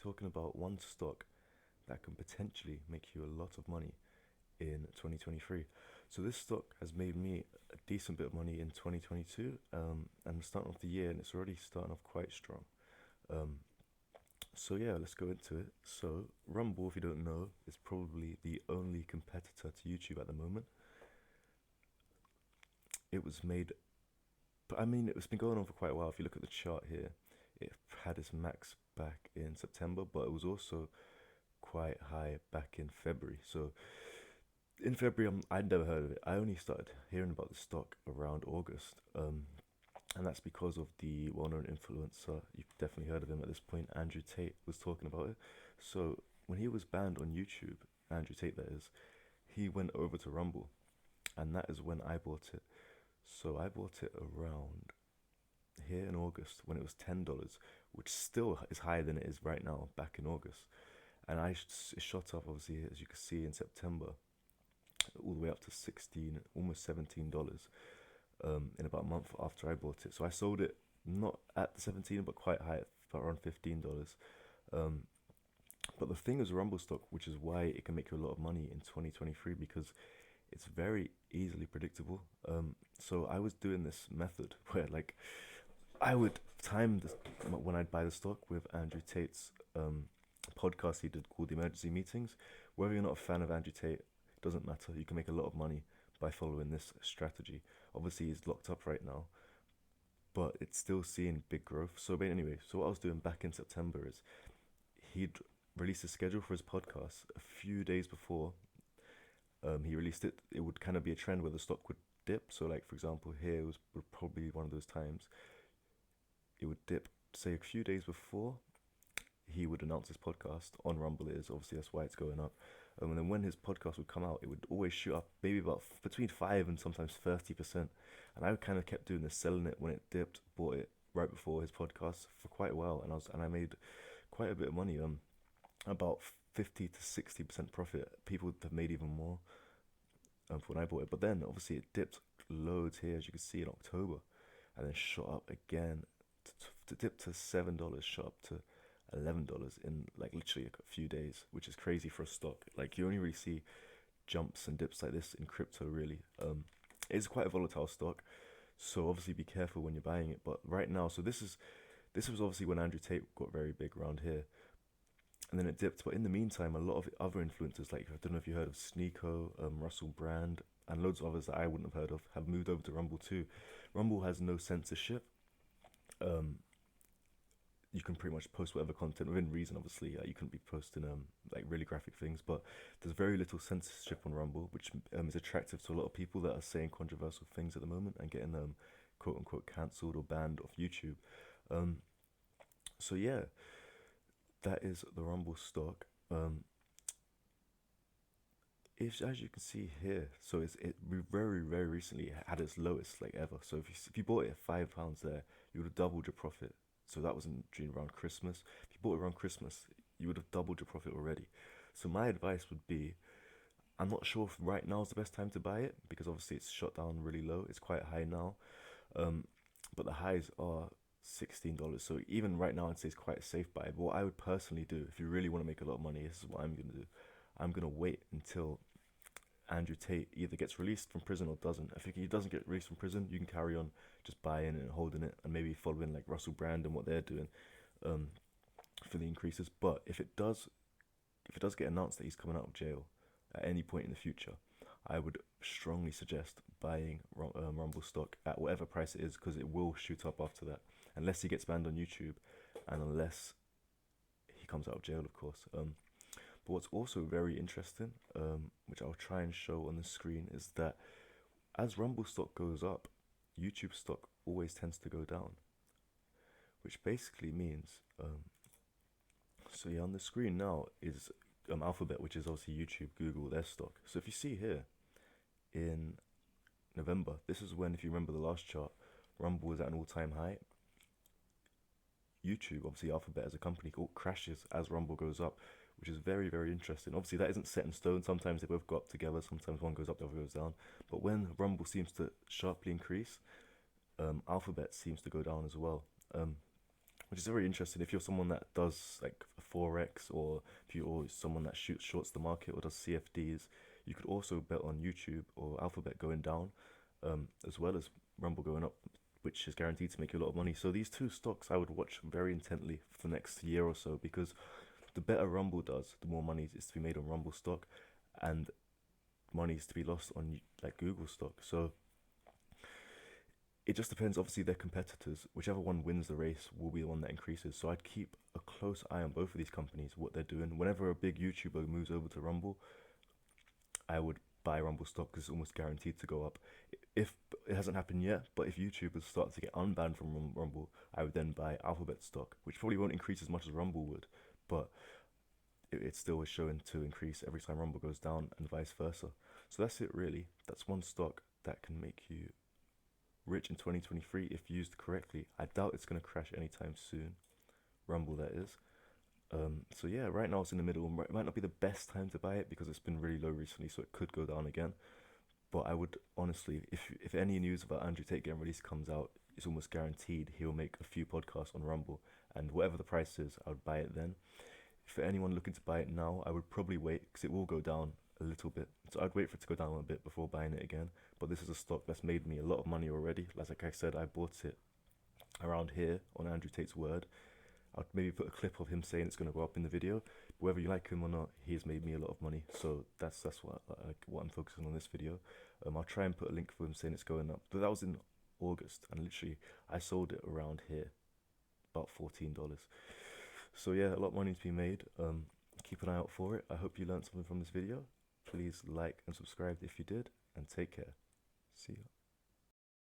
talking about one stock that can potentially make you a lot of money in 2023. So this stock has made me a decent bit of money in 2022. And starting off the year, and it's already starting off quite strong. Um, so yeah, let's go into it. So Rumble, if you don't know, is probably the only competitor to YouTube at the moment. It was made, but I mean, it's been going on for quite a while. If you look at the chart here, it had its max back in September, but it was also quite high back in February. So in February, I'd never heard of it. I only started hearing about the stock around August, and that's because of the well-known influencer. You've definitely heard of him at this point. Andrew Tate was talking about it. So when he was banned on YouTube, Andrew Tate that is, he went over to Rumble, and that is when I bought it. So I bought it around here in August when it was $10, which still is higher than it is right now back in August. And it shot up obviously as you can see in September all the way up to 16, almost $17 in about a month after I bought it. So I sold it not at the 17 but quite high at around $15. Um, but the thing is Rumble stock, which is why it can make you a lot of money in 2023 because it's very easily predictable. So I was doing this method where like I would time this when I'd buy the stock with Andrew Tate's podcast he did called the Emergency Meetings. Whether you're not a fan of Andrew Tate, doesn't matter. You can make a lot of money by following this strategy. Obviously, he's locked up right now, but it's still seeing big growth. So, but anyway, so what I was doing back in September is he'd release a schedule for his podcast a few days before he released it. It would kind of be a trend where the stock would dip. So, like for example, here would probably be one of those times it would dip, say a few days before he would announce his podcast on Rumble. It is obviously that's why it's going up. And then when his podcast would come out, it would always shoot up maybe about between 5 and sometimes 30%. And I kind of kept doing this, selling it when it dipped, bought it right before his podcast for quite a while, and I made quite a bit of money. About 50 to 60% profit. People have made even more for when I bought it. But then obviously it dipped loads here, as you can see in October, and then shot up again to dip to $7, shot up to $11 in like literally a few days, which is crazy for a stock. Like you only really see jumps and dips like this in crypto, really. It's quite a volatile stock, so obviously be careful when you're buying it. But right now, so this was obviously when Andrew Tate got very big around here, and then it dipped. But in the meantime, a lot of other influencers, like I don't know if you heard of Sneeko, Russell Brand, and loads of others that I wouldn't have heard of, have moved over to Rumble too. Rumble has no censorship. Um, you can pretty much post whatever content within reason. Obviously, you couldn't be posting like really graphic things, but there's very little censorship on Rumble, which is attractive to a lot of people that are saying controversial things at the moment and getting quote unquote cancelled or banned off YouTube. Um, so yeah, that is the Rumble stock. If, as you can see here, so it very recently had its lowest like ever. So if you bought it at £5 there, you would have doubled your profit. So that was in June around Christmas. If you bought it around Christmas, you would have doubled your profit already. So my advice would be, I'm not sure if right now is the best time to buy it because obviously it's shot down really low. It's quite high now, um, but the highs are $16. So even right now, I'd say it's quite a safe buy. But what I would personally do, if you really want to make a lot of money, this is what I'm gonna do. I'm gonna wait until Andrew Tate either gets released from prison or doesn't. I think he doesn't get released from prison, you can carry on just buying and holding it and maybe following like Russell Brand and what they're doing um, for the increases. But if it does get announced that he's coming out of jail at any point in the future, I would strongly suggest buying Rumble stock at whatever price it is because it will shoot up after that, unless he gets banned on YouTube and unless he comes out of jail, of course. But what's also very interesting, which I'll try and show on the screen, is that as Rumble stock goes up, YouTube stock always tends to go down, which basically means, so yeah, on the screen now is Alphabet, which is obviously YouTube, Google, their stock. So if you see here in November, this is when, if you remember the last chart, Rumble was at an all-time high. YouTube, obviously Alphabet as a company, crashes as Rumble goes up, which is very interesting. Obviously, that isn't set in stone. Sometimes they both go up together. Sometimes one goes up, the other goes down. But when Rumble seems to sharply increase, Alphabet seems to go down as well, which is very interesting. If you're someone that does like forex, or if you're someone that shoots shorts the market or does CFDs, you could also bet on YouTube or Alphabet going down, as well as Rumble going up, which is guaranteed to make you a lot of money. So these two stocks I would watch very intently for the next year or so, because the better Rumble does, the more money is to be made on Rumble stock, and money is to be lost on like Google stock. So it just depends. Obviously, they're competitors. Whichever one wins the race will be the one that increases. So I'd keep a close eye on both of these companies, what they're doing. Whenever a big YouTuber moves over to Rumble, I would buy Rumble stock because it's almost guaranteed to go up. If it hasn't happened yet, but if YouTubers start to get unbanned from Rumble, I would then buy Alphabet stock, which probably won't increase as much as Rumble would, but it still is showing to increase every time Rumble goes down, and vice versa. So that's it, really. That's one stock that can make you rich in 2023 if used correctly. I doubt it's going to crash anytime soon. Rumble, that is. So yeah, right now it's in the middle. It might not be the best time to buy it because it's been really low recently, so it could go down again. But I would honestly, if any news about Andrew Tate getting released comes out, it's almost guaranteed he'll make a few podcasts on Rumble, and whatever the price is, I would buy it then. For anyone looking to buy it now, I would probably wait because it will go down a little bit. So I'd wait for it to go down a bit before buying it again. But this is a stock that's made me a lot of money already. Like I said, I bought it around here on Andrew Tate's word. I'd maybe put a clip of him saying it's going to go up in the video. But whether you like him or not, he has made me a lot of money. So that's what I'm focusing on this video. I'll try and put a link for him saying it's going up. But that was in August, and literally I sold it around here, about $14. So yeah, a lot of money to be made. Keep an eye out for it. I hope you learned something from this video. Please like and subscribe if you did, and take care. See you.